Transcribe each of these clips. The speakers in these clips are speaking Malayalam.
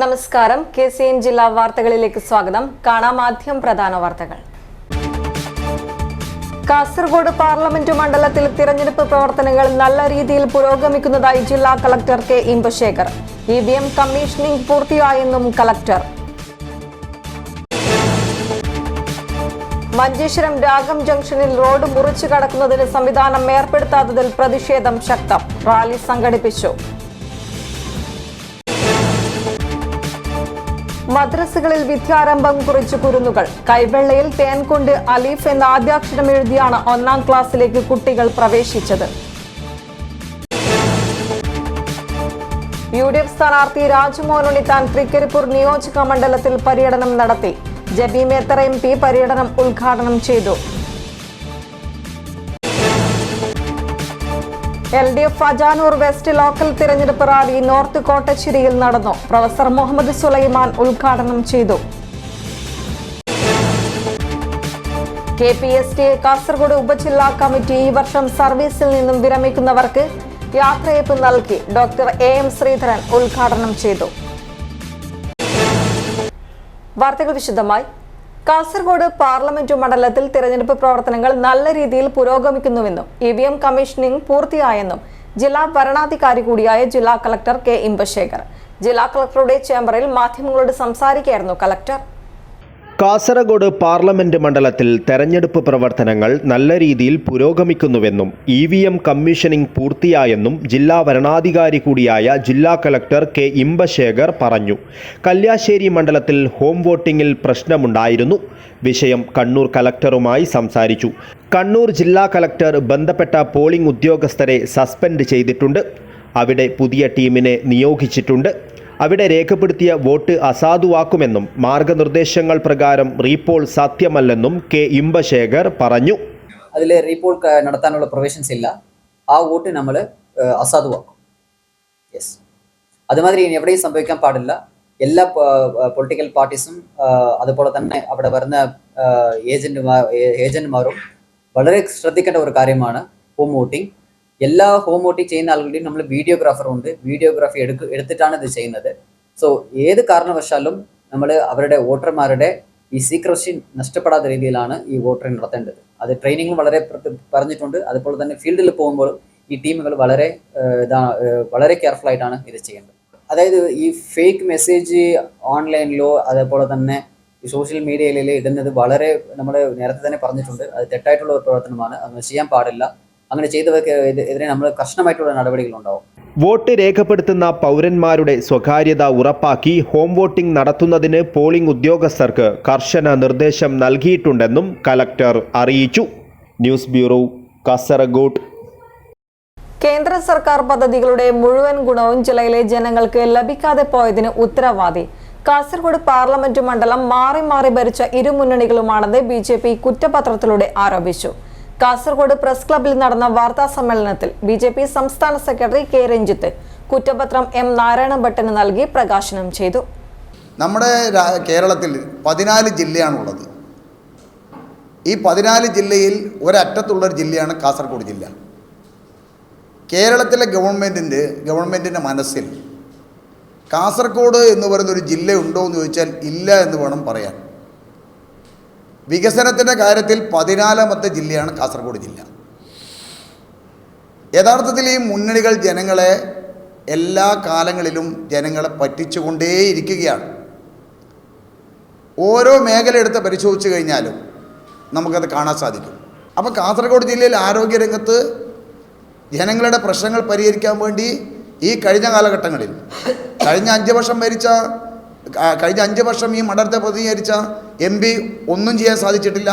നമസ്കാരം. KCN ജില്ലാ വാർത്തകളിലേക്ക് സ്വാഗതം. കാണാം ആദ്യം പ്രധാന വാർത്തകൾ. കാസർഗോഡ് പാർലമെന്റ് മണ്ഡലത്തിൽ തിരഞ്ഞെടുപ്പ് പ്രവർത്തനങ്ങൾ നല്ല രീതിയിൽ പുരോഗമിക്കുന്നതായി ജില്ലാ collector K Imbasekhar. EVM commissioning പൂർത്തിയായെന്നും കളക്ടർ. മഞ്ചേശ്വരം രാഗം ജംഗ്ഷനിൽ റോഡ് മുറിച്ചു കടക്കുന്നതിന് സംവിധാനം ഏർപ്പെടുത്താത്തതിൽ പ്രതിഷേധം ശക്തം. റാലി സംഘടിപ്പിച്ചു. മദ്രസകളിൽ വിദ്യാരംഭം കുറിച്ച് കുരുന്നുകൾ. കൈവെള്ളയിൽ തേൻ കൊണ്ട് അലീഫ് എന്ന ആദ്യാക്ഷരം എഴുതിയാണ് 1ാം ക്ലാസ്സിലേക്ക് കുട്ടികൾ പ്രവേശിച്ചത്. UDF സ്ഥാനാർത്ഥി രാജ്മോഹൻ ഉണ്ണിത്താൻ തൃക്കരിപ്പൂർ നിയോജക മണ്ഡലത്തിൽ പര്യടനം നടത്തി. ജബി മേത്തർ MP പര്യടനം ഉദ്ഘാടനം ചെയ്തു. LDF അജാനൂർ വെസ്റ്റ് ലോക്കൽ തിരഞ്ഞെടുപ്പ് റാലി നോർത്ത് കോട്ടച്ചിരിയിൽ നടന്നു. പ്രൊഫസർ മുഹമ്മദ് സുലൈമാൻ ഉദ്ഘാടനം ചെയ്തു. KPSTA കാസർഗോഡ് ഉപജില്ലാ കമ്മിറ്റി ഈ വർഷം സർവീസിൽ നിന്നും വിരമിക്കുന്നവർക്ക് യാത്രയയപ്പ് നൽകി. ഡോക്ടർ AM ശ്രീധരൻ ഉദ്ഘാടനം ചെയ്തു. വാർത്തകൾ വിശദമായി. കാസർഗോഡ് പാർലമെന്റ് മണ്ഡലത്തിൽ തിരഞ്ഞെടുപ്പ് പ്രവർത്തനങ്ങൾ നല്ല രീതിയിൽ പുരോഗമിക്കുന്നുവെന്നും EVM കമ്മീഷനിംഗ് പൂർത്തിയായെന്നും ജില്ലാ വരണാധികാരി കൂടിയായ ജില്ലാ കളക്ടർ കെ ഇമ്പശേഖർ. ജില്ലാ കളക്ടറുടെ ചേംബറിൽ മാധ്യമങ്ങളോട് സംസാരിക്കുകയായിരുന്നു കളക്ടർ. കാസർഗോഡ് പാർലമെന്റ് മണ്ഡലത്തിൽ തെരഞ്ഞെടുപ്പ് പ്രവർത്തനങ്ങൾ നല്ല രീതിയിൽ പുരോഗമിക്കുന്നുവെന്നും EVM കമ്മീഷനിംഗ് പൂർത്തിയായെന്നും ജില്ലാ വരണാധികാരി കൂടിയായ ജില്ലാ കളക്ടർ കെ ഇമ്പശേഖർ പറഞ്ഞു. കല്യാശ്ശേരി മണ്ഡലത്തിൽ ഹോം വോട്ടിംഗിൽ പ്രശ്നമുണ്ടായിരുന്നു. വിഷയം കണ്ണൂർ കളക്ടറുമായി സംസാരിച്ചു. കണ്ണൂർ ജില്ലാ കളക്ടർ ബന്ധപ്പെട്ട പോളിംഗ് ഉദ്യോഗസ്ഥരെ സസ്പെൻഡ് ചെയ്തിട്ടുണ്ട്. അവിടെ പുതിയ ടീമിനെ നിയോഗിച്ചിട്ടുണ്ട്. അവിടെ രേഖപ്പെടുത്തിയ വോട്ട് അസാധുവാക്കുമെന്നും മാർഗനിർദ്ദേശങ്ങൾ പ്രകാരം റീപോൾ സാധ്യമല്ലെന്നും കെ ഇമ്പശേഖർ പറഞ്ഞു. അതിൽ റീപോൾ നടത്താനുള്ള പ്രൊവിഷൻസ് ഇല്ല. ആ വോട്ട് നമ്മൾ അസാധുവാക്കും. യെസ്, അതുമാതിരി ഇനി എവിടെയും സംഭവിക്കാൻ പാടില്ല. എല്ലാ പൊളിറ്റിക്കൽ പാർട്ടീസും അതുപോലെ തന്നെ അവിടെ വരുന്ന ഏജന്റുമാരും വളരെ ശ്രദ്ധിക്കേണ്ട ഒരു കാര്യമാണ് ഹോം വോട്ടിംഗ്. എല്ലാ ഹോം വോട്ടിംഗ് ചെയ്യുന്ന ആളുകളുടെയും നമ്മൾ വീഡിയോഗ്രാഫർ ഉണ്ട്. വീഡിയോഗ്രാഫി എടുത്തിട്ടാണ് ഇത് ചെയ്യുന്നത്. സോ ഏത് കാരണവശാലും നമ്മൾ അവരുടെ വോട്ടർമാരുടെ ഈ സീക്രസി നഷ്ടപ്പെടാത്ത രീതിയിലാണ് ഈ വോട്ടിംഗ് നടത്തേണ്ടത്. അത് ട്രെയിനിങ്ങിൽ വളരെ പറഞ്ഞിട്ടുണ്ട്. അതുപോലെ തന്നെ ഫീൽഡിൽ പോകുമ്പോഴും ഈ ടീമുകൾ വളരെ കെയർഫുൾ ആയിട്ടാണ് ഇത് ചെയ്യേണ്ടത്. അതായത് ഈ ഫേക്ക് മെസ്സേജ് ഓൺലൈനിലോ അതേപോലെ തന്നെ ഈ സോഷ്യൽ മീഡിയയിൽ ഇടുന്നത് വളരെ നമ്മൾ നേരത്തെ തന്നെ പറഞ്ഞിട്ടുണ്ട്. അത് തെറ്റായിട്ടുള്ള ഒരു പ്രവർത്തനമാണ്. അത് ചെയ്യാൻ പാടില്ല. അങ്ങനെ ചെയ്തവർക്ക് എതിരെ നമ്മൾ കർശനമായിട്ടുള്ള നടപടികൾ ഉണ്ടാവും. വോട്ട് രേഖപ്പെടുത്തുന്ന പൗരന്മാരുടെ സ്വകാര്യത ഉറപ്പാക്കി ഹോം വോട്ടിംഗ് നടത്തുന്നതിന് പോളിംഗ് ഉദ്യോഗസ്ഥർക്ക് കർശന നിർദ്ദേശം നൽകിയിട്ടുണ്ടെന്നും കലക്ടർ അറിയിച്ചു. News bureau, Kasaragod. കേന്ദ്ര സർക്കാർ പദ്ധതികളുടെ മുഴുവൻ ഗുണവും ജില്ലയിലെ ജനങ്ങൾക്ക് ലഭിക്കാതെ പോയതിന് ഉത്തരവാദി കാസർഗോഡ് പാർലമെന്റ് മണ്ഡലം മാറി മാറി ഭരിച്ച ഇരുമുന്നണികളുമാണെന്ന് BJP കുറ്റപത്രത്തിലൂടെ ആരോപിച്ചു. കാസർഗോഡ് പ്രസ് ക്ലബിൽ നടന്ന വാർത്താ സമ്മേളനത്തിൽ BJP സംസ്ഥാന സെക്രട്ടറി K രഞ്ജിത്ത് കുറ്റപത്രം M നാരായണ ഭട്ടന് നൽകി പ്രകാശനം ചെയ്തു. നമ്മുടെ കേരളത്തിൽ 14 ജില്ലയാണുള്ളത്. ഈ 14 ജില്ലയിൽ ഒരറ്റത്തുള്ളൊരു ജില്ലയാണ് കാസർഗോഡ് ജില്ല. കേരളത്തിലെ ഗവൺമെൻറ്റിൻ്റെ മനസ്സിൽ കാസർഗോഡ് എന്ന് പറയുന്നൊരു ജില്ല ഉണ്ടോ എന്ന് ചോദിച്ചാൽ ഇല്ല എന്ന് വേണം പറയാൻ. വികസനത്തിൻ്റെ കാര്യത്തിൽ 14ാമത്തെ ജില്ലയാണ് കാസർഗോഡ് ജില്ല. യഥാർത്ഥത്തിൽ ഈ മുന്നണികൾ ജനങ്ങളെ എല്ലാ കാലങ്ങളിലും ജനങ്ങളെ പറ്റിച്ചുകൊണ്ടേയിരിക്കുകയാണ്. ഓരോ മേഖല എടുത്ത് പരിശോധിച്ച് കഴിഞ്ഞാലും നമുക്കത് കാണാൻ സാധിക്കും. അപ്പോൾ കാസർഗോഡ് ജില്ലയിൽ ആരോഗ്യരംഗത്ത് ജനങ്ങളുടെ പ്രശ്നങ്ങൾ പരിഹരിക്കാൻ വേണ്ടി ഈ കഴിഞ്ഞ കാലഘട്ടങ്ങളിൽ കഴിഞ്ഞ 5 വർഷം ഈ മണ്ഡലത്തെ പ്രതിനിധീകരിച്ച MP ഒന്നും ചെയ്യാൻ സാധിച്ചിട്ടില്ല.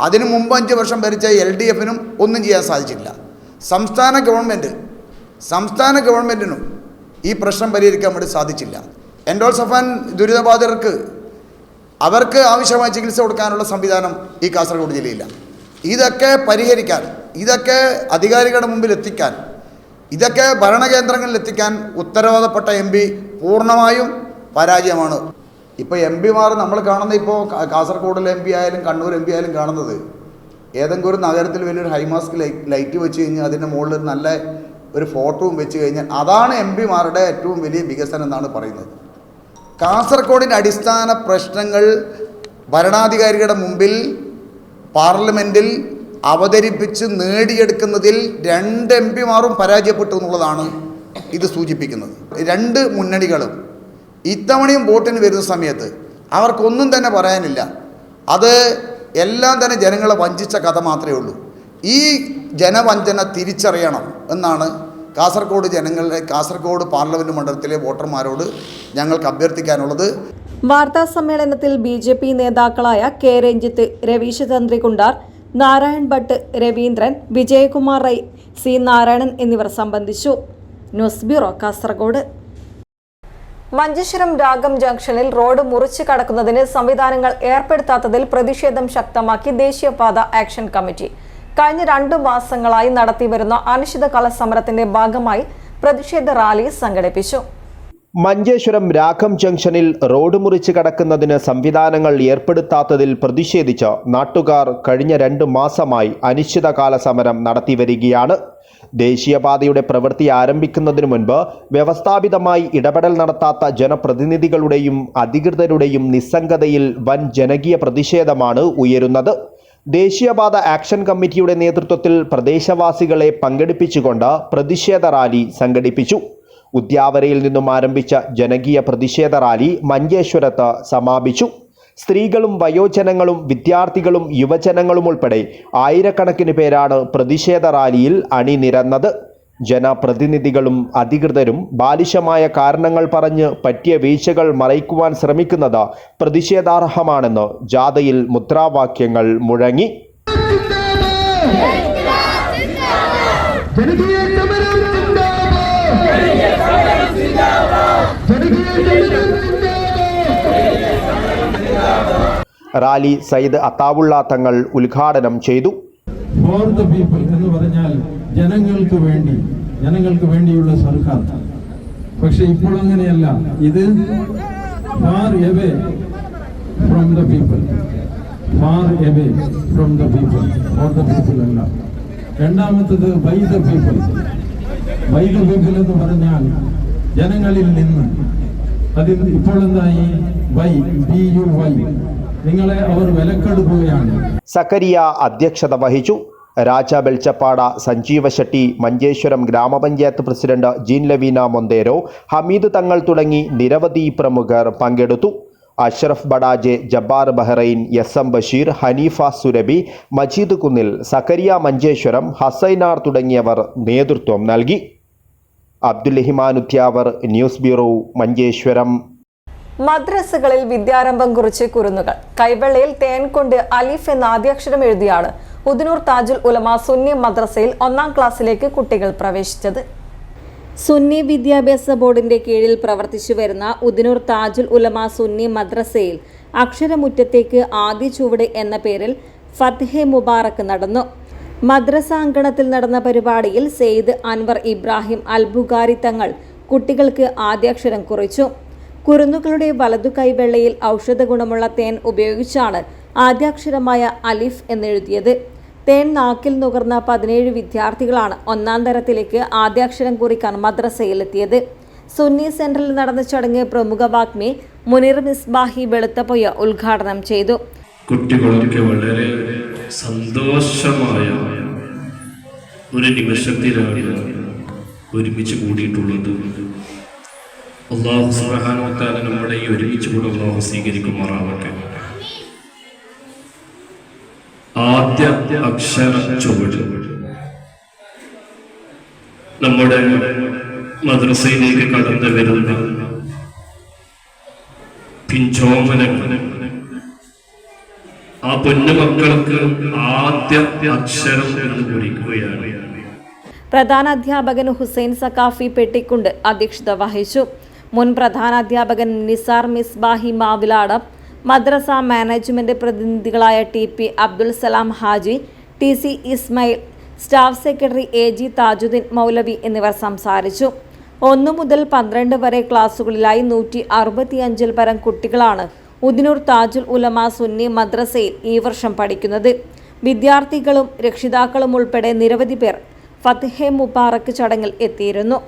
അതിനു മുമ്പ് 5 വർഷം ഭരിച്ച LDFനും ഒന്നും ചെയ്യാൻ സാധിച്ചിട്ടില്ല. സംസ്ഥാന ഗവൺമെൻറ്റിനും ഈ പ്രശ്നം പരിഹരിക്കാൻ വേണ്ടി സാധിച്ചില്ല. എൻഡോൾസഫാൻ ദുരിതബാധിതർക്ക് അവർക്ക് ആവശ്യമായ ചികിത്സ കൊടുക്കാനുള്ള സംവിധാനം ഈ കാസർഗോഡ് ജില്ലയില്ല. ഇതൊക്കെ പരിഹരിക്കാൻ, ഇതൊക്കെ അധികാരികളുടെ മുമ്പിൽ എത്തിക്കാൻ, ഇതൊക്കെ ഭരണകേന്ദ്രങ്ങളിൽ എത്തിക്കാൻ ഉത്തരവാദപ്പെട്ട MP പൂർണ്ണമായും പരാജയമാണ്. ഇപ്പോൾ MP നമ്മൾ കാണുന്ന ഇപ്പോൾ കാസർഗോഡിലെ MP ആയാലും കണ്ണൂർ MP ആയാലും കാണുന്നത് ഏതെങ്കിലും ഒരു നഗരത്തിൽ വലിയൊരു ഹൈമാസ്ക് ലൈറ്റ് വെച്ച് കഴിഞ്ഞാൽ അതിൻ്റെ മുകളിൽ നല്ല ഒരു ഫോട്ടോയും വെച്ച് കഴിഞ്ഞാൽ അതാണ് MP മാരുടെ ഏറ്റവും വലിയ വികസനം എന്നാണ് പറയുന്നത്. കാസർഗോഡിൻ്റെ അടിസ്ഥാന പ്രശ്നങ്ങൾ ഭരണാധികാരികളുടെ മുമ്പിൽ പാർലമെൻറ്റിൽ അവതരിപ്പിച്ച് നേടിയെടുക്കുന്നതിൽ 2 MP-മാരും പരാജയപ്പെട്ടു എന്നുള്ളതാണ് ഇത് സൂചിപ്പിക്കുന്നത്. 2 മുന്നണികളും ഇത്തവണയും വോട്ടിന് വരുന്ന സമയത്ത് അവർക്കൊന്നും തന്നെ പറയാനില്ല. അത് എല്ലാം തന്നെ ജനങ്ങളെ വഞ്ചിച്ച കഥ മാത്രമേ ഉള്ളൂ. ഈ ജനവഞ്ചന തിരിച്ചറിയണം എന്നാണ് കാസർഗോഡ് പാർലമെൻറ്റ് മണ്ഡലത്തിലെ വോട്ടർമാരോട് ഞങ്ങൾക്ക് അഭ്യർത്ഥിക്കാനുള്ളത്. വാർത്താ സമ്മേളനത്തിൽ BJP നേതാക്കളായ കെ രഞ്ജിത്ത്, രവീശ് തന്ത്രികുണ്ടാർ, നാരായൺ ഭട്ട്, രവീന്ദ്രൻ, വിജയകുമാർ റൈ, സി നാരായണൻ എന്നിവർ സംബന്ധിച്ചു. News bureau, Kasaragod. മഞ്ചേശ്വരം രാഗം ജംഗ്ഷനിൽ റോഡ് മുറിച്ചു കടക്കുന്നതിന് സംവിധാനങ്ങൾ ഏർപ്പെടുത്താത്തതിൽ പ്രതിഷേധം ശക്തമാക്കി ദേശീയപാത ആക്ഷൻ കമ്മിറ്റി കഴിഞ്ഞ 2 മാസങ്ങളായി നടത്തിവരുന്ന അനിശ്ചിതകാല സമരത്തിന്റെ ഭാഗമായി പ്രതിഷേധ റാലി സംഘടിപ്പിച്ചു. മഞ്ചേശ്വരം രാഗം ജംഗ്ഷനിൽ റോഡ് മുറിച്ച് കടക്കുന്നതിന് സംവിധാനങ്ങൾ ഏർപ്പെടുത്താത്തതിൽ പ്രതിഷേധിച്ച് നാട്ടുകാർ കഴിഞ്ഞ 2 മാസമായി അനിശ്ചിതകാല സമരം നടത്തിവരികയാണ്. ദേശീയപാതയുടെ പ്രവൃത്തി ആരംഭിക്കുന്നതിനു മുൻപ് വ്യവസ്ഥാപിതമായി ഇടപെടൽ നടത്താത്ത ജനപ്രതിനിധികളുടെയും അധികൃതരുടെയും നിസ്സംഗതയിൽ വൻ ജനകീയ പ്രതിഷേധമാണ് ഉയരുന്നത്. ദേശീയപാത ആക്ഷൻ കമ്മിറ്റിയുടെ നേതൃത്വത്തിൽ പ്രദേശവാസികളെ പങ്കെടുപ്പിച്ചുകൊണ്ട് പ്രതിഷേധ റാലി സംഘടിപ്പിച്ചു. ഉദ്യാവരയിൽ നിന്നും ആരംഭിച്ച ജനകീയ പ്രതിഷേധ റാലി മഞ്ചേശ്വരത്ത് സമാപിച്ചു. സ്ത്രീകളും വയോജനങ്ങളും വിദ്യാർത്ഥികളും യുവജനങ്ങളും ഉൾപ്പെടെ ആയിരക്കണക്കിന് പേരാണ് പ്രതിഷേധ റാലിയിൽ അണിനിരന്നത്. ജനപ്രതിനിധികളും അധികൃതരും ബാലിശമായ കാരണങ്ങൾ പറഞ്ഞ് പറ്റിയ വീഴ്ചകൾ മറയ്ക്കുവാൻ ശ്രമിക്കുന്നത് പ്രതിഷേധാർഹമാണെന്ന് ജാഥയിൽ മുദ്രാവാക്യങ്ങൾ മുഴങ്ങി. റാലി സയ്യിദ് അത്താവുള്ള തങ്ങൾ ഉദ്ഘാടനം ചെയ്തു. ഫോർ ദ പീപ്പിൾ എന്ന് പറഞ്ഞാൽ ജനങ്ങൾക്ക് വേണ്ടിയുള്ള സർക്കാർ. പക്ഷെ ഇപ്പോൾ അങ്ങനെയല്ല. ഇത് far away from the people, for the people അല്ല. രണ്ടാമത്തത് ബൈ ദ പീപ്പിൾ എന്ന് പറഞ്ഞാൽ ജനങ്ങളിൽ നിന്ന്. അതിൽ ഇപ്പോൾ എന്തായി? BUY നിങ്ങളെ അവർ വിലക്കെടുക്കുകയാണ്. സക്കരിയ അധ്യക്ഷത വഹിച്ചു. രാജ ബെൽച്ചപ്പാട, സഞ്ജീവ ഷെട്ടി, മഞ്ചേശ്വരം ഗ്രാമപഞ്ചായത്ത് പ്രസിഡന്റ് ജീൻ ലവീന മൊന്തേരോ, ഹമീദ് തങ്ങൾ തുടങ്ങി നിരവധി പ്രമുഖർ പങ്കെടുത്തു. അഷ്റഫ് ബഡാജെ, ജബ്ബാർ ബഹ്റൈൻ, SM ബഷീർ, ഹനീഫ സുരബി, മജീദ് കുന്നിൽ, സക്കരിയ മഞ്ചേശ്വരം, ഹസൈനാർ തുടങ്ങിയവർ നേതൃത്വം നൽകി. Abdul Uthyavar, news bureau, Manjeshwaram. മദ്രസകളിൽ വിദ്യാരംഭം കുറിച്ച് കുരുന്നുകൾ. കൈവെള്ളയിൽ തേൻ കൊണ്ട് അലിഫ് എന്ന ആദ്യാക്ഷരം എഴുതിയാണ് ഉദിനൂർ താജുൽ ഉലമ സുന്നി മദ്രസയിൽ 1ാം ക്ലാസ്സിലേക്ക് കുട്ടികൾ പ്രവേശിച്ചത്. സുന്നി വിദ്യാഭ്യാസ ബോർഡിന്റെ കീഴിൽ പ്രവർത്തിച്ചു വരുന്ന ഉദിനൂർ താജുൽ ഉലമ സുന്നി മദ്രസയിൽ അക്ഷരമുറ്റത്തേക്ക് ആദ്യ ചുവട് എന്ന പേരിൽ ഫത്ഹെ മുബാറക്ക് നടന്നു. മദ്രസ അങ്കണത്തിൽ നടന്ന പരിപാടിയിൽ സെയ്ദ് അൻവർ ഇബ്രാഹിം അൽബുഖാരി തങ്ങൾ കുട്ടികൾക്ക് ആദ്യാക്ഷരം കുറിച്ചു. കുരുന്നുകളുടെ വലതു കൈവെള്ളയിൽ ഔഷധ ഗുണമുള്ള തേൻ ഉപയോഗിച്ചാണ് ആദ്യാക്ഷരമായ അലിഫ് എന്നെഴുതിയത്. തേൻ നാക്കിൽ നുകർന്ന 17 വിദ്യാർത്ഥികളാണ് 1ാം തരത്തിലേക്ക് ആദ്യാക്ഷരം കുറിക്കാൻ മദ്രസയിലെത്തിയത്. സുന്നി സെന്ററിൽ നടന്ന ചടങ്ങ് പ്രമുഖ വാഗ്മി മുനീർ മിസ്ബാഹി വെളുത്തപ്പൊയ്യ ഉദ്ഘാടനം ചെയ്തു. കുട്ടികളൊക്കെ വളരെ സന്തോഷമായ ഒരു നിമിഷത്തിലാണ് ഒരുമിച്ച് കൂടിയിട്ടുള്ളത്. അല്ലാഹു സുബ്ഹാനഹു വ തആല നമ്മുടെ ഈ ഒരുമിച്ച് കൂടെ അല്ലാഹു സ്വീകരിക്കുമാറാവട്ടെ. ആദ്യ അക്ഷര ചുവട് നമ്മുടെ മദ്രസയിലേക്ക് കടന്നു വരുന്ന പിഞ്ചോമനങ്ങൾ, ആ പൊന്നുമക്കൾക്ക് ആദ്യ അക്ഷരം എന്ന് കുറിക്കുകയാണ്. പ്രധാന അധ്യാപകൻ ഹുസൈൻ സക്കാഫി പെട്ടിക്കുണ്ട് അധ്യക്ഷത വഹിച്ചു. മുൻ പ്രധാനാധ്യാപകൻ നിസാർ മിസ്ബാഹി മാവിലാട്, മദ്രസ മാനേജ്മെന്റ് പ്രതിനിധികളായ TP Abdul Salam Haji, TC Ismail, staff secretary AG Tajuddin Maulavi എന്നിവർ സംസാരിച്ചു. 1 മുതൽ 12 വരെ ക്ലാസുകളിലായി 165 പരം കുട്ടികളാണ് ഉദിനൂർ താജുൽ ഉലമ സുന്നി മദ്രസയിൽ ഈ വർഷം പഠിക്കുന്നത്. വിദ്യാർത്ഥികളും രക്ഷിതാക്കളും ഉൾപ്പെടെ നിരവധി പേർ ഫത്ഹെ മുബാറക്ക് ചടങ്ങിൽ എത്തിയിരുന്നു.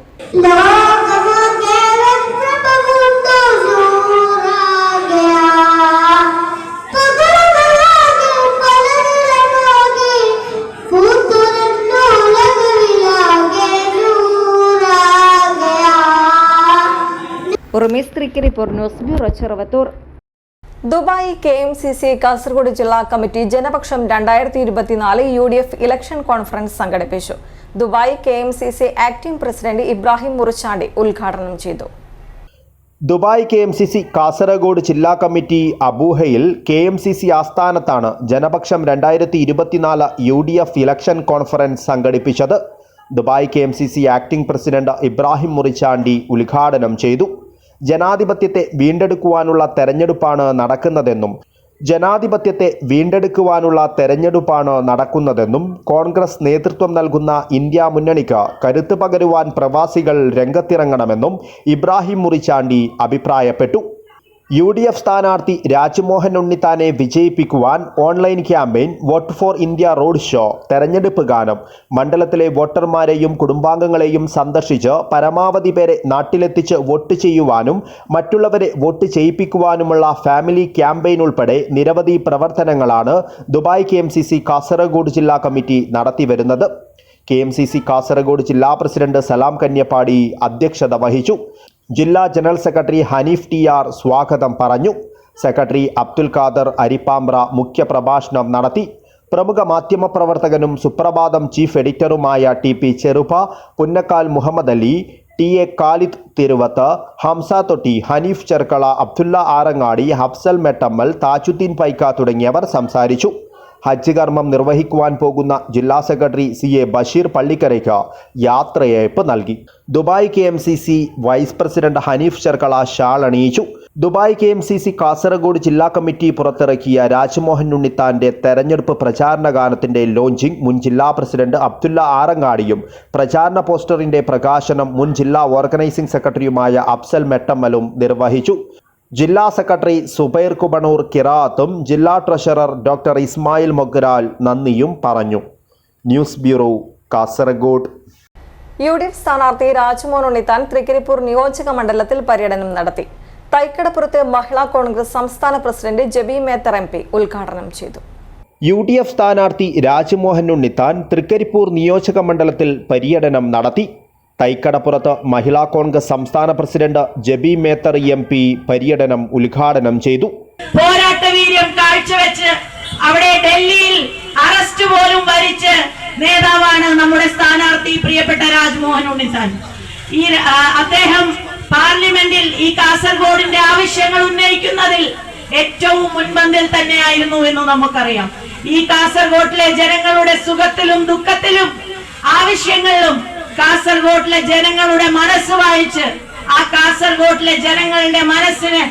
Urumes Trikaripur news bureau Cheruvathur. Dubai KMCC Kasaragod ജില്ലാ committee Janapaksham 2024 UDF election conference സംഘടിപ്പിച്ചു. Dubai KMCC acting president Ibrahim Murichandi ഉദ്ഘാടനം ചെയ്തു. ദുബായ് KMCC കാസർഗോഡ് ജില്ലാ കമ്മിറ്റി അബൂഹയിൽ KMCC ആസ്ഥാനത്താണ് ജനപക്ഷം 2024 UDF ഇലക്ഷൻ കോൺഫറൻസ് സംഘടിപ്പിച്ചത്. Dubai KMCC acting president Ibrahim Murichandi ഉദ്ഘാടനം ചെയ്തു. ജനാധിപത്യത്തെ വീണ്ടെടുക്കുവാനുള്ള തെരഞ്ഞെടുപ്പാണ് നടക്കുന്നതെന്നും കോൺഗ്രസ് നേതൃത്വം നൽകുന്ന ഇന്ത്യ മുന്നണിക്ക് കരുത്ത് പകരുവാൻ പ്രവാസികൾ രംഗത്തിറങ്ങണമെന്നും ഇബ്രാഹിം മുറിച്ചാണ്ടി അഭിപ്രായപ്പെട്ടു. UDF സ്ഥാനാർത്ഥി രാജ്മോഹൻ ഉണ്ണിത്താനെ വിജയിപ്പിക്കുവാൻ online campaign, vote for India road show, തെരഞ്ഞെടുപ്പ് ഗാനം, മണ്ഡലത്തിലെ വോട്ടർമാരെയും കുടുംബാംഗങ്ങളെയും സന്ദർശിച്ച് പരമാവധി പേരെ നാട്ടിലെത്തിച്ച് വോട്ട് ചെയ്യുവാനും മറ്റുള്ളവരെ വോട്ട് ചെയ്യിപ്പിക്കുവാനുമുള്ള ഫാമിലി ക്യാമ്പയിൻ ഉൾപ്പെടെ നിരവധി പ്രവർത്തനങ്ങളാണ് ദുബായ് KMCC കാസർഗോഡ് ജില്ലാ കമ്മിറ്റി നടത്തിവരുന്നത്. KMCC കാസർഗോഡ് ജില്ലാ പ്രസിഡന്റ് സലാം കന്യപ്പാടി അധ്യക്ഷത വഹിച്ചു. ജില്ലാ ജനറൽ സെക്രട്ടറി ഹനീഫ് TR സ്വാഗതം പറഞ്ഞു. സെക്രട്ടറി അബ്ദുൽ ഖാദർ അരിപ്പാമ്പ്ര മുഖ്യപ്രഭാഷണം നടത്തി. പ്രമുഖ മാധ്യമപ്രവർത്തകനും സുപ്രഭാതം ചീഫ് എഡിറ്ററുമായ TP ചെറുപ, പുന്നക്കാൽ മുഹമ്മദ് അലി, TA ഖാലിദ് തിരുവത്ത്, ഹംസ തൊട്ടി, ഹനീഫ് ചെർക്കള, അബ്ദുല്ല ആറങ്ങാടി, ഹഫ്സൽ മെട്ടമ്മൽ, താജുദ്ദീൻ പൈക്ക തുടങ്ങിയവർ സംസാരിച്ചു. ഹജ്ജ് കർമ്മം നിർവഹിക്കുവാൻ പോകുന്ന ജില്ലാ സെക്രട്ടറി CA ബഷീർ പള്ളിക്കരയ്ക്ക് യാത്രയയപ്പ് നൽകി. Dubai KMCC vice president Hanif Cherkala shawl അണിയിച്ചു. ദുബായ് KMCC കാസർഗോഡ് ജില്ലാ കമ്മിറ്റി പുറത്തിറക്കിയ രാജ്മോഹൻ ഉണ്ണിത്താന്റെ തെരഞ്ഞെടുപ്പ് പ്രചാരണ ഗാനത്തിന്റെ ലോഞ്ചിംഗ് മുൻ ജില്ലാ പ്രസിഡന്റ് അബ്ദുല്ല ആറങ്ങാടിയും പ്രചാരണ പോസ്റ്ററിന്റെ പ്രകാശനം മുൻ ജില്ലാ ഓർഗനൈസിംഗ് സെക്രട്ടറിയുമായ അഫ്സൽ മെട്ടമ്മലും നിർവഹിച്ചു. ജില്ലാ സെക്രട്ടറി സുബൈർ കുബണൂർ കിറാത്തും ജില്ലാ ട്രഷറർ ഡോക്ടർ ഇസ്മായിൽ മൊഗ്രാൽ നന്ദിയും പറഞ്ഞു. News bureau Kasaragod. UDF സ്ഥാനാർത്ഥി രാജ്മോഹൻ ഉണ്ണിത്താൻ തൃക്കരിപ്പൂർ നിയോജക മണ്ഡലത്തിൽ പര്യടനം നടത്തി. തൈക്കടപ്പുറത്ത് മഹിളാ കോൺഗ്രസ് സംസ്ഥാന പ്രസിഡന്റ് ജബി മേത്തർ MP ഉദ്ഘാടനം ചെയ്തു. UDF സ്ഥാനാർത്ഥി രാജ്മോഹൻ ഉണ്ണിത്താൻ തൃക്കരിപ്പൂർ നിയോജക മണ്ഡലത്തിൽ പര്യടനം നടത്തി. തൈക്കടപ്പുറത്ത് മഹിളാ കോൺഗ്രസ് സംസ്ഥാന പ്രസിഡന്റ് ജബി മേത്തർ MP പര്യടനം ഉദ്ഘാടനം ചെയ്തു. പോരാട്ടവീര്യം കാഴ്ചവെച്ച് അവിടെ ഡൽഹിയിൽ അറസ്റ്റ് പോലും വരിച്ച് നേതാവാണ് നമ്മുടെ സ്ഥാനാർത്ഥി പ്രിയപ്പെട്ട രാജ്മോഹൻ ഉണ്ണിത്താൻ. അദ്ദേഹം പാർലമെന്റിൽ ഈ കാസർഗോഡിന്റെ ആവശ്യങ്ങൾ ഉന്നയിക്കുന്നതിൽ ഏറ്റവും മുൻപന്തിൽ തന്നെയായിരുന്നു എന്ന് നമുക്കറിയാം. ഈ കാസർഗോഡിലെ ജനങ്ങളുടെ സുഖത്തിലും ദുഃഖത്തിലും ആവശ്യങ്ങളിലും കാസർഗോഡിലെ ജനങ്ങളുടെ മനസ്സ് വായിച്ച് ആ കാസർഗോഡിലെ ജനങ്ങളുടെ മനസ്സിന്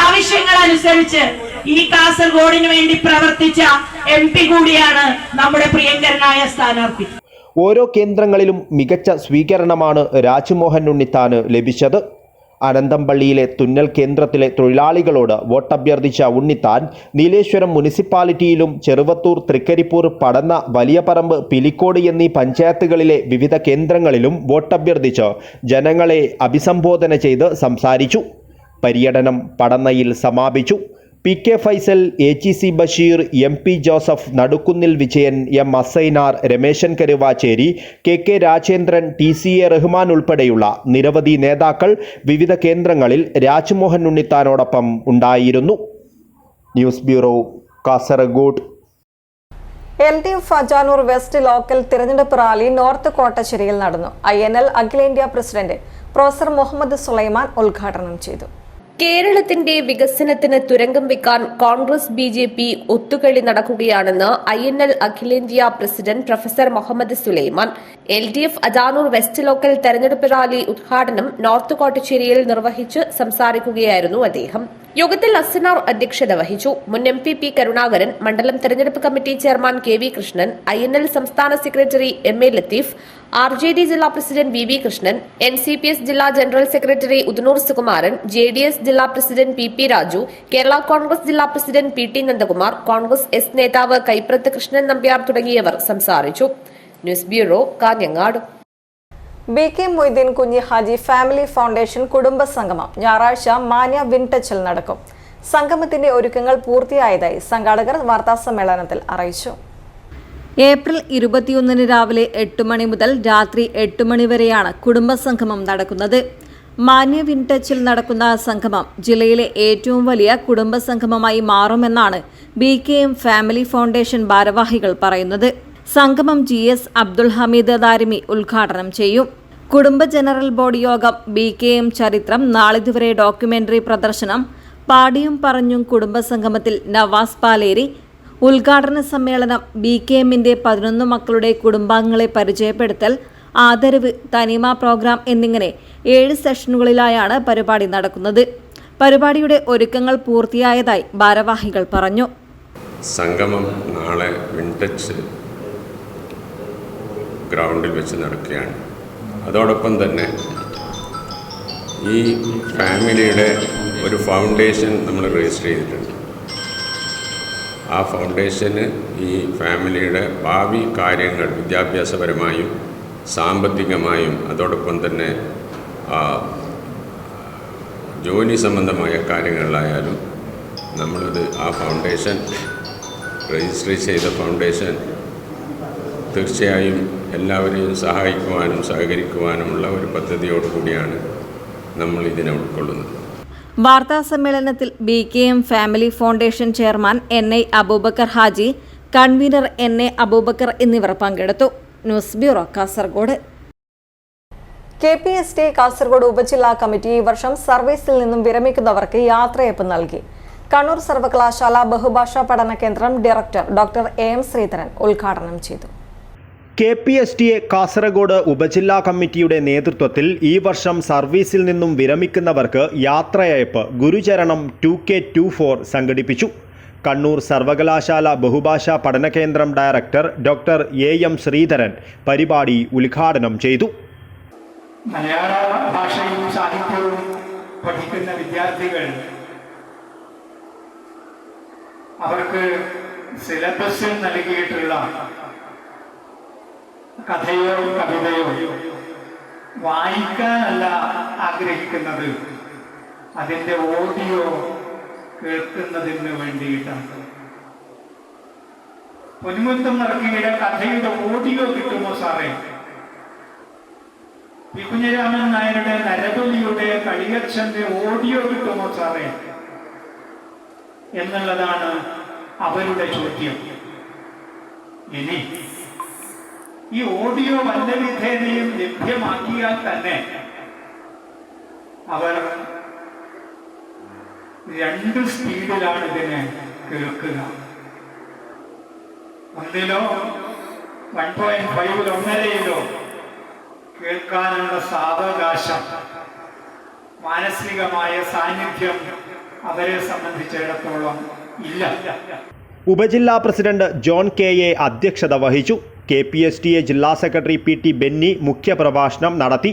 ആവശ്യങ്ങൾ അനുസരിച്ച് ഈ കാസർഗോഡിന് വേണ്ടി പ്രവർത്തിച്ച MP കൂടിയാണ് നമ്മുടെ പ്രിയങ്കരനായ സ്ഥാനാർത്ഥി. ഓരോ കേന്ദ്രങ്ങളിലും മികച്ച സ്വീകരണമാണ് രാജ്മോഹൻ ഉണ്ണിത്താന് ലഭിച്ചത്. അനന്തംപള്ളിയിലെ തുന്നൽ കേന്ദ്രത്തിലെ തൊഴിലാളികളോട് വോട്ടഭ്യർത്ഥിച്ച ഉണ്ണിത്താൻ നീലേശ്വരം മുനിസിപ്പാലിറ്റിയിലും ചെറുവത്തൂർ, തൃക്കരിപ്പൂർ, പടന്ന, വലിയപറമ്പ്, പിലിക്കോട് എന്നീ പഞ്ചായത്തുകളിലെ വിവിധ കേന്ദ്രങ്ങളിലും വോട്ടഭ്യർത്ഥിച്ച് ജനങ്ങളെ അഭിസംബോധന ചെയ്ത് സംസാരിച്ചു. പര്യടനം പടന്നയിൽ സമാപിച്ചു. PK Faisal, AGC Basheer, MP Joseph, Nadukkunnil Vijayan, M Asainar, Rameshan Karuvacheri, KK Rajendran, TCA Rahman ഉൾപ്പെടെയുള്ള നിരവധി നേതാക്കൾ വിവിധ കേന്ദ്രങ്ങളിൽ രാജ്മോഹൻ ഉണ്ണിത്താനോടൊപ്പം ഉണ്ടായിരുന്നു. News bureau Kasaragod. LDF Ajanur west local തിരഞ്ഞെടുപ്പ് റാലി നോർത്ത് കോട്ടശ്ശേരിയിൽ നടന്നു. INL അഖിലേന്ത്യാ പ്രസിഡന്റ് പ്രൊഫസർ മുഹമ്മദ് സുലൈമാൻ ഉദ്ഘാടനം ചെയ്തു. കേരളത്തിന്റെ വികസനത്തിന് തുരങ്കം വെക്കാൻ കോൺഗ്രസ് BJP ഒത്തുകളി നടക്കുകയാണെന്ന് INL അഖിലേന്ത്യാ president professor Muhammad Sulaiman. LDF Ajanur west local തെരഞ്ഞെടുപ്പ് റാലി ഉദ്ഘാടനം നോർത്ത് കോട്ടശ്ശേരിയിൽ നിർവഹിച്ച് സംസാരിക്കുകയായിരുന്നു അദ്ദേഹം. യോഗത്തിൽ അസനാർ അധ്യക്ഷത വഹിച്ചു. മുൻ MP P കരുണാകരൻ, മണ്ഡലം തെരഞ്ഞെടുപ്പ് committee chairman KV Krishnan, INL സംസ്ഥാന സെക്രട്ടറി MA ലത്തീഫ്, RJD ജില്ലാ പ്രസിഡന്റ് VV കൃഷ്ണൻ, NCPS ജില്ലാ general secretary Udinur Sukumaran, JDS ജില്ലാ പ്രസിഡന്റ് PP രാജു, കേരള കോൺഗ്രസ് ജില്ലാ president PT Nandakumar, Congress S നേതാവ് കൈപ്രത്ത് കൃഷ്ണൻ നമ്പ്യാർ തുടങ്ങിയവർ സംസാരിച്ചു. News bureau Kanhangad. BK Moideen കുഞ്ഞി ഹാജി ഫാമിലി ഫൗണ്ടേഷൻ കുടുംബ സംഗമം ഞായറാഴ്ച മാന്യ വിൻടച്ചിൽ നടക്കും. സംഗമത്തിന്റെ ഒരുക്കങ്ങൾ പൂർത്തിയായതായി സംഘാടകർ വാർത്താസമ്മേളനത്തിൽ അറിയിച്ചു. ഏപ്രിൽ 21 രാവിലെ 8 മണി മുതൽ രാത്രി 8 മണി വരെയാണ് കുടുംബസംഗമം നടക്കുന്നത്. മാന്യ വിൻടച്ചിൽ നടക്കുന്ന സംഗമം ജില്ലയിലെ ഏറ്റവും വലിയ കുടുംബ സംഗമമായി മാറുമെന്നാണ് BKM ഫാമിലി ഫൗണ്ടേഷൻ ഭാരവാഹികൾ പറയുന്നത്. സംഗമം GS അബ്ദുൽ ഹമീദ് ദാരിമി ഉദ്ഘാടനം ചെയ്യും. കുടുംബ ജനറൽ ബോഡി യോഗം, BKM ചരിത്രം, നാളിതുവരെ ഡോക്യുമെന്ററി പ്രദർശനം, പാടിയും പറഞ്ഞും കുടുംബ സംഗമത്തിൽ നവാസ് പാലേരി, ഉദ്ഘാടന സമ്മേളനം, BKMന്റെ 11 മക്കളുടെ കുടുംബാംഗങ്ങളെ പരിചയപ്പെടുത്തൽ, ആദരവ്, തനിമ പ്രോഗ്രാം എന്നിങ്ങനെ 7 സെഷനുകളിലായാണ് പരിപാടി നടക്കുന്നത്. പരിപാടിയുടെ ഒരുക്കങ്ങൾ പൂർത്തിയായതായി ഭാരവാഹികൾ പറഞ്ഞു. സംഗമം നാളെ വിൻടച്ച് ഗ്രൗണ്ടിൽ വെച്ച് നടക്കുകയാണ്. അതോടൊപ്പം തന്നെ ഈ ഫാമിലിയുടെ ഒരു ഫൗണ്ടേഷൻ നമ്മൾ രജിസ്റ്റർ ചെയ്തിട്ടുണ്ട്. ആ ഫൗണ്ടേഷന് ഈ ഫാമിലിയുടെ ഭാവി കാര്യങ്ങൾ വിദ്യാഭ്യാസപരമായും സാമ്പത്തികമായും അതോടൊപ്പം തന്നെ ജോലി സംബന്ധമായ കാര്യങ്ങളിലായാലും നമ്മളത് ആ ഫൗണ്ടേഷൻ രജിസ്റ്റർ ചെയ്ത ഫൗണ്ടേഷൻ തീർച്ചയായും എല്ലാവരെയും സഹായിക്കുവാനും സഹകരിക്കുവാനുമുള്ള ഒരു പദ്ധതിയോടുകൂടിയാണ് നമ്മൾ ഇതിനെ ഉൾക്കൊള്ളുന്നത്. വാർത്താ സമ്മേളനത്തിൽ BKM family foundation chairman NI Abubakar Haji, convener NA Abubakar എന്നിവർ പങ്കെടുത്തു. News bureau, Kasaragod. KPST Kasaragod ഉപജില്ലാ കമ്മിറ്റി ഈ വർഷം സർവീസിൽ നിന്നും വിരമിക്കുന്നവർക്ക് യാത്രയയപ്പ് നൽകി. കണ്ണൂർ സർവകലാശാല ബഹുഭാഷാ പഠന കേന്ദ്രം ഡയറക്ടർ ഡോക്ടർ AM ശ്രീധരൻ ഉദ്ഘാടനം ചെയ്തു. KPSTA കാസർഗോഡ് ഉപജില്ലാ കമ്മിറ്റിയുടെ നേതൃത്വത്തിൽ ഈ വർഷം സർവീസിൽ നിന്നും വിരമിക്കുന്നവർക്ക് യാത്രയയപ്പ് ഗുരുചരണം 2K24 സംഘടിപ്പിച്ചു. കണ്ണൂർ സർവകലാശാല ബഹുഭാഷാ പഠന കേന്ദ്രം ഡയറക്ടർ ഡോക്ടർ AM ശ്രീധരൻ പരിപാടി ഉദ്ഘാടനം ചെയ്തു. മലയാള ഭാഷയും സാഹിത്യവും പഠിക്കുന്ന വിദ്യാർത്ഥികൾ അവർക്ക് സിലബസിൽ നൽകിയിട്ടുള്ള കഥയോ കവിതയോ വായിക്കാനല്ല ആഗ്രഹിക്കുന്നത്, അതിൻ്റെ ഓഡിയോ കേൾക്കുന്നതിന് വേണ്ടിയിട്ടാണ്. പൊന്മുത്തം ഇറക്കിയുടെ കഥയുടെ ഓഡിയോ കിട്ടുമോ സാറേ? പി. കുഞ്ഞിരാമൻ നായരുടെ നരബലിയുടെ കളിയച്ഛന്റെ ഓഡിയോ കിട്ടുമോ സാറേ എന്നുള്ളതാണ് അവരുടെ ചോദ്യം. ഇനി ഈ ഓഡിയോ വല്ല വിധേനയും ലഭ്യമാക്കിയാൽ തന്നെ അവർ 2 സ്പീഡിലാണ് ഇതിനെ കേൾക്കുക. ഒന്നിലോ 1.5 1.5 കേൾക്കാനുള്ള സാവകാശം, മാനസികമായ സാന്നിധ്യം അവരെ സംബന്ധിച്ചിടത്തോളം ഇല്ല. ഉപജില്ലാ പ്രസിഡന്റ് ജോൺ KA അധ്യക്ഷത വഹിച്ചു. KPSTA ജില്ലാ സെക്രട്ടറി PT ബെന്നി മുഖ്യപ്രഭാഷണം നടത്തി.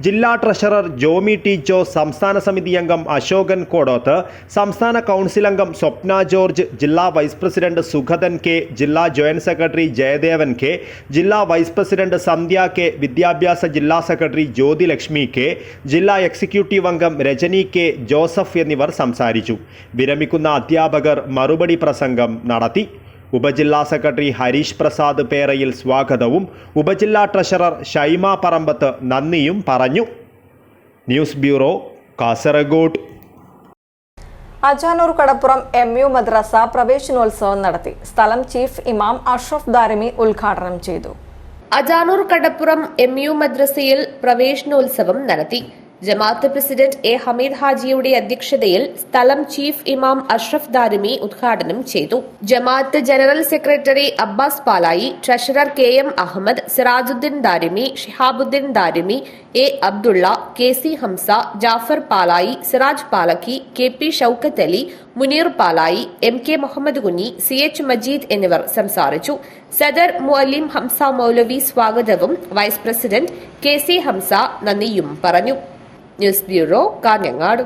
ജില്ലാ ട്രഷറർ ജോമി T ജോസ്, സംസ്ഥാന സമിതി അംഗം അശോകൻ കോടോത്ത്, സംസ്ഥാന കൗൺസിൽ അംഗം സ്വപ്ന ജോർജ്, ജില്ലാ വൈസ് പ്രസിഡന്റ് സുഗതൻ K, ജില്ലാ ജോയിന്റ് സെക്രട്ടറി ജയദേവൻ K, ജില്ലാ വൈസ് പ്രസിഡന്റ് സന്ധ്യ K, വിദ്യാഭ്യാസ ജില്ലാ സെക്രട്ടറി ജ്യോതിലക്ഷ്മി K, ജില്ലാ എക്സിക്യൂട്ടീവ് അംഗം രജനി K, ജോസഫ് എന്നിവർ സംസാരിച്ചു. വിരമിക്കുന്ന അധ്യാപകർ മറുപടി പ്രസംഗം നടത്തി. ഉപജില്ലാ സെക്രട്ടറി ഹരീഷ് പ്രസാദ് പേരയിൽ സ്വാഗതവും ഉപജില്ലാ ട്രഷറർ ഷൈമ പറമ്പത്ത് നന്ദിയും പറഞ്ഞു. News bureau, Kasaragod. Ajanur Kadappuram MU മദ്രസ പ്രവേശനോത്സവം നടത്തി. സ്ഥലം ചീഫ് ഇമാം അഷ്റഫ് ദാരിമി ഉദ്ഘാടനം ചെയ്തു. അജാനൂർ കടപ്പുറം MU മദ്രസയിൽ പ്രവേശനോത്സവം നടത്തി. ജമാഅത്ത് പ്രസിഡന്റ് A. ഹമീദ് ഹാജിയുടെ അധ്യക്ഷതയിൽ സ്ഥലം ചീഫ് ഇമാം അഷ്റഫ് ദാരിമി ഉദ്ഘാടനം ചെയ്തു. ജമാഅത്ത് general secretary Abbas Palayi, treasurer KM Ahmed, Sirajuddin Darimi, Shihabuddin Darimi, A. Abdulla, KC Hamza, Jafar Palayi, Siraj Palakki, KP Shoukath Ali, Muneer Palayi, MK Muhammad Kunhi, CH Majeed എന്നിവർ സംസാരിച്ചു. സദർ മുഅല്ലിം ഹംസ മൗലവി സ്വാഗതവും വൈസ് പ്രസിഡന്റ് KC ഹംസ നന്ദിയും പറഞ്ഞു. News bureau, Kanhangad.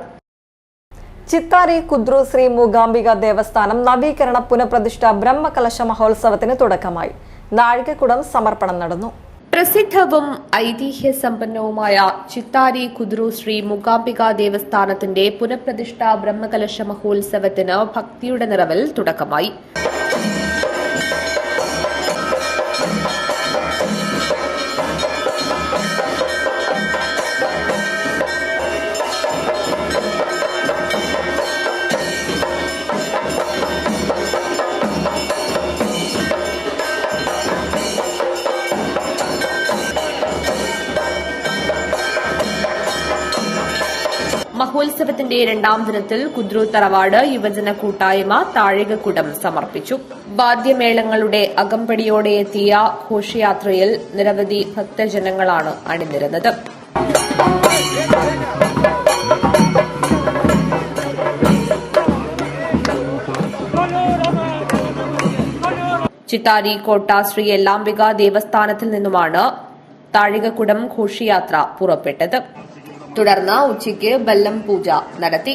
ചിത്താരി കുദ്രു ശ്രീ മൂകാംബിക ദേവസ്ഥാനം നവീകരണ പുനഃപ്രതിഷ്ഠ ബ്രഹ്മകലശ മഹോത്സവത്തിന് തുടക്കമായി. നാഴികക്കുടം സമർപ്പണം നടന്നു. പ്രസിദ്ധവും ഐതിഹ്യ സമ്പന്നവുമായ ചിത്താരി കുദ്രു ശ്രീ മൂകാംബിക ദേവസ്ഥാനത്തിന്റെ പുനഃപ്രതിഷ്ഠ ബ്രഹ്മകലശ മഹോത്സവത്തിന് ഭക്തിയുടെ നിറവിൽ തുടക്കമായി. മഹോത്സവത്തിന്റെ രണ്ടാം ദിനത്തിൽ കുദ്രു തറവാട് യുവജന കൂട്ടായ്മ താഴികക്കുടം സമർപ്പിച്ചു. വാദ്യമേളങ്ങളുടെ അകമ്പടിയോടെ എത്തിയ ഘോഷയാത്രയിൽ നിരവധി ഭക്തജനങ്ങളാണ് അണിനിരന്നത്. ചിത്താരി കോട്ട ശ്രീ യെല്ലാംബിക ദേവസ്ഥാനത്തിൽ നിന്നുമാണ് താഴികക്കുടം ഘോഷയാത്ര പുറപ്പെട്ടത്. തുടർന്ന് ഉച്ചയ്ക്ക് ബല്ലം പൂജ നടത്തി.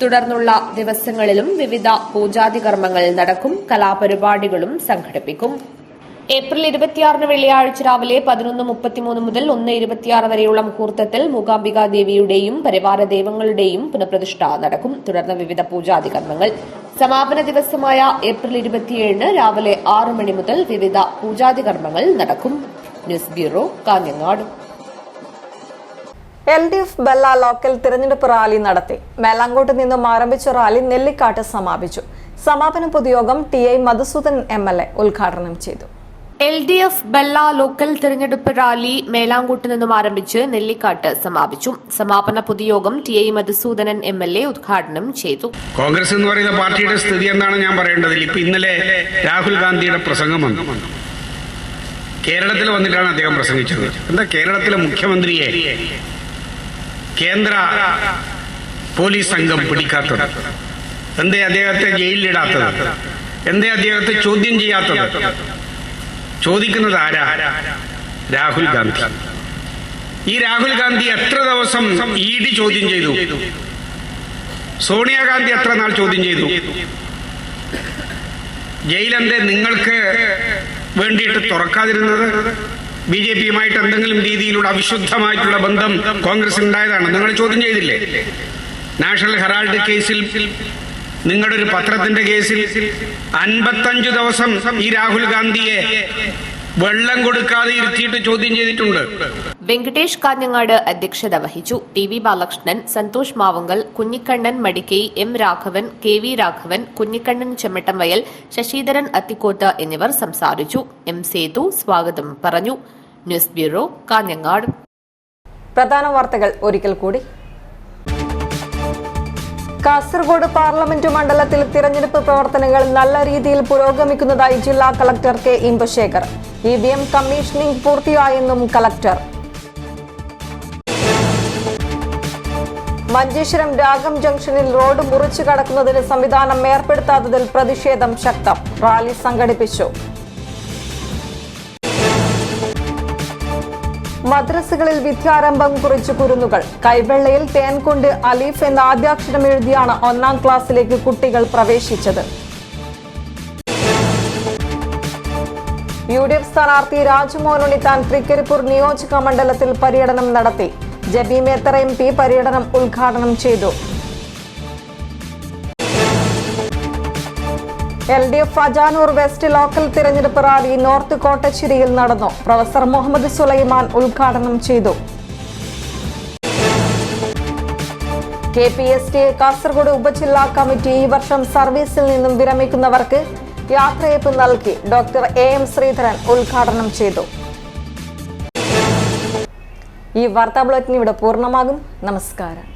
തുടർന്നുള്ള ദിവസങ്ങളിലും വിവിധ പൂജാതി കർമ്മങ്ങൾ നടക്കും. കലാപരിപാടികളും സംഘടിപ്പിക്കും. ഏപ്രിൽ 26 വെള്ളിയാഴ്ച രാവിലെ 11:33 മുതൽ 1:26 വരെയുള്ള മുഹൂർത്തത്തിൽ മൂകാംബിക ദേവിയുടെയും പരിവാര ദൈവങ്ങളുടെയും പുനഃപ്രതിഷ്ഠ നടക്കും. തുടർന്ന് വിവിധ പൂജാതി കർമ്മങ്ങൾ. സമാപന ദിവസമായ ഏപ്രിൽ 27 രാവിലെ 6 മണി മുതൽ വിവിധ പൂജാതി കർമ്മങ്ങൾ നടക്കും. News bureau, Kanhangad. LDF Bella local തിരഞ്ഞെടുപ്പ് റാലി നടത്തി. മേലാങ്കോട്ട് നിന്നും ആരംഭിച്ച റാലി നെല്ലിക്കാട്ട് സമാപിച്ചു. സമാപന പൊതുയോഗം TI മധുസൂദൻ MLA ഉദ്ഘാടനം ചെയ്തു. LDF ബെല്ല ലോക്കൽ തിരഞ്ഞെടുപ്പ് റാലി മേലാങ്കോട്ട് നിന്നും ആരംഭിച്ച് നെല്ലിക്കാട്ട് സമാപിച്ചു. സമാപന പൊതുയോഗം TI മധുസൂദനൻ MLA ഉദ്ഘാടനം ചെയ്തു. കോൺഗ്രസ് എന്ന് പറയുന്ന പാർട്ടിയുടെ സ്ഥിതി എന്താണ് ഞാൻ പറയേണ്ടതില്ല. ഇപ്പൊ ഇന്നലെ രാഹുൽ ഗാന്ധിയുടെ പ്രസംഗം വന്നു. കേരളത്തിൽ വന്നിട്ടാണ് അദ്ദേഹം പ്രസംഗിച്ചത്. എന്താ കേരളത്തിലെ മുഖ്യമന്ത്രിയെ കേന്ദ്ര പോലീസ് സംഘം പിടിക്കാത്തത്? എന്തേ അദ്ദേഹത്തെ ജയിലിലിടാത്തത്? എന്തേ അദ്ദേഹത്തെ ചോദ്യം ചെയ്യാത്തത്? ചോദിക്കുന്നത് ആരാ? രാഹുൽ ഗാന്ധി. ഈ രാഹുൽ ഗാന്ധി എത്ര ദിവസം ED ചോദ്യം ചെയ്തു? സോണിയാഗാന്ധി എത്ര നാൾ ചോദ്യം ചെയ്തു? ജയിലെന്തേ നിങ്ങൾക്ക് വേണ്ടിയിട്ട് തുറക്കാതിരുന്നത്? BJPയുമായിട്ട് എന്തെങ്കിലും രീതിയിലുള്ള അവിശുദ്ധമായിട്ടുള്ള ബന്ധം കോൺഗ്രസിന് ഉണ്ടായതാണ്. നിങ്ങൾ ചോദ്യം ചെയ്തില്ലേ? നാഷണൽ ഹെറാൾഡ് കേസിൽ, നിങ്ങളുടെ ഒരു പത്രത്തിന്റെ കേസിൽ 55 ദിവസം ഈ രാഹുൽ ഗാന്ധിയെ വെള്ളം കൊടുക്കാതെ ഇരുത്തിയിട്ട് ചോദ്യം ചെയ്തിട്ടുണ്ട്. വെങ്കടേഷ് കാഞ്ഞങ്ങാട് അധ്യക്ഷത വഹിച്ചു. TV Balakrishnan, Santhosh Mavunkal, Kunhikannan Madikkai, M Raghavan, KV Raghavan, Kunhikannan Chemmattamvayal, Sasidharan Athikkoth എന്നിവർ സംസാരിച്ചു. M സേതു സ്വാഗതം പറഞ്ഞു. News bureau, Kanhangad. പ്രധാന വാർത്തകൾ ഒരിക്കൽ കൂടി. കാസർഗോഡ് പാർലമെന്റ് മണ്ഡലത്തിൽ തിരഞ്ഞെടുപ്പ് പ്രവർത്തനങ്ങൾ നല്ല രീതിയിൽ പുരോഗമിക്കുന്നതായി ജില്ലാ collector K Imbasekhar. EVM commissioning പൂർത്തിയായെന്നും കളക്ടർ. മഞ്ചേശ്വരം രാഗം ജംഗ്ഷനിൽ റോഡ് മുറിച്ചു കടക്കുന്നതിന് സംവിധാനം ഏർപ്പെടുത്താത്തതിൽ പ്രതിഷേധം ശക്തം. റാലി സംഘടിപ്പിച്ചു. മദ്രസകളിൽ വിദ്യാരംഭം കുറിച്ച് കുരുന്നുകൾ. കൈവെള്ളയിൽ തേൻ കൊണ്ട് അലീഫ് എന്ന ആദ്യാക്ഷരം എഴുതിയാണ് 1ാം ക്ലാസ്സിലേക്ക് കുട്ടികൾ പ്രവേശിച്ചത്. UDF സ്ഥാനാർത്ഥി രാജ്മോഹൻ ഉണ്ണിത്താൻ തൃക്കരിപ്പൂർ നിയോജക മണ്ഡലത്തിൽ പര്യടനം നടത്തി. ജബി മേത്തർ MP പര്യടനം ഉദ്ഘാടനം ചെയ്തു. LDF അജാനൂർ വെസ്റ്റ് ലോക്കൽ തിരഞ്ഞെടുപ്പ് റാലി നോർത്ത് കോട്ടച്ചിരിയിൽ നടന്നു. പ്രൊഫസർ മുഹമ്മദ് സുലൈമാൻ ഉദ്ഘാടനം ചെയ്തു. KPSTA കാസർഗോഡ് ഉപജില്ലാ കമ്മിറ്റി ഈ വർഷം സർവീസിൽ നിന്നും വിരമിക്കുന്നവർക്ക് യാത്രയയപ്പ് നൽകി. ഡോക്ടർ AM ശ്രീധരൻ ഉദ്ഘാടനം ചെയ്തു. ഈ വാർത്താ ബുള്ളറ്റിൻ ഇവിടെ പൂർണ്ണമാകും. നമസ്കാരം.